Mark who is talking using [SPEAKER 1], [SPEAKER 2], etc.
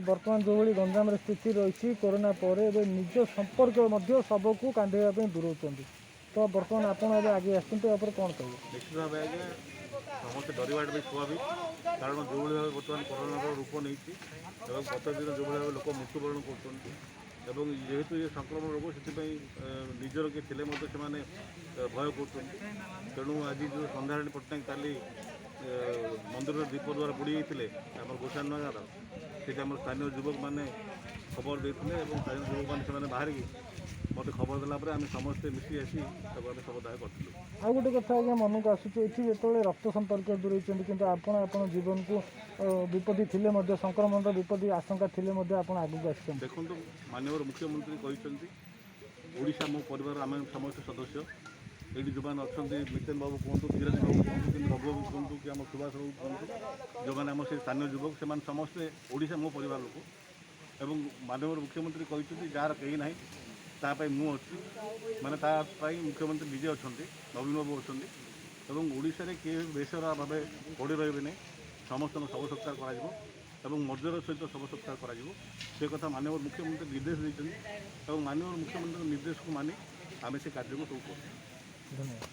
[SPEAKER 1] बर्तमान जो भाई गंजाम स्थिति रही कोरोना पर निज संपर्क सबको कांधेवा दूर तो बर्तमान आप आगे आसते कौन कहे
[SPEAKER 2] निश्चित भाव आज्ञा समस्त डरवा भी स्वाभाविक कारण जो भाव बर्तमान कोरोना रूप नहीं प्रतिदिन जो भाव लोक मृत्युवरण कर जेहेतु ये संक्रमण रोग से निजर किए थे भय कर तेणु आज जो संध्याराणी पट्टनायक काली मंदिर दीप द्वारा बुड़ी जाते आम गोसाई नगर से आम स्थानीय युवक मैंने खबर देते स्थानीय युवक मैंने बाहर मत खबर देला आम समस्ते मिसी आसी आम शवदाह करूँ।
[SPEAKER 1] आ गोटे कथा आज्ञा मन को आसूँ जो रक्त संपर्क दूर कि आप जीवन को विपत्ति थी संक्रमण विपत्ति आशंका थी आप आगे आस
[SPEAKER 2] देखो माननीय मुख्यमंत्री कहते ओडिशा मो परिवार आम समस्त सदस्य ये जो मैंने अच्छा नितिन बाबू कहतु धीरज बाबू कहतु कि रघु बाबू कहतु कि आम सुभाष बाबू कहतु जो मैंने आम से स्थानीय युवक से समस्ते ओडिशा मो परिवार लोक एवं माननीय मुख्यमंत्री कहते जार कहीं ना तापाई मु अच्छी माने तापाई मुख्यमंत्री निजे अच्छा नवीन बाबू अच्छा ओडिशा रे किए बेसरा भाव पड़ी रही नहीं समस्त शव सत्कार कर मर्यादार सहित शव सत्कार कर कथा माननीय मुख्यमंत्री निर्देश देते माननीय मुख्यमंत्री निर्देश को मानि आम से कार्य को सब कर।
[SPEAKER 1] धन्यवाद।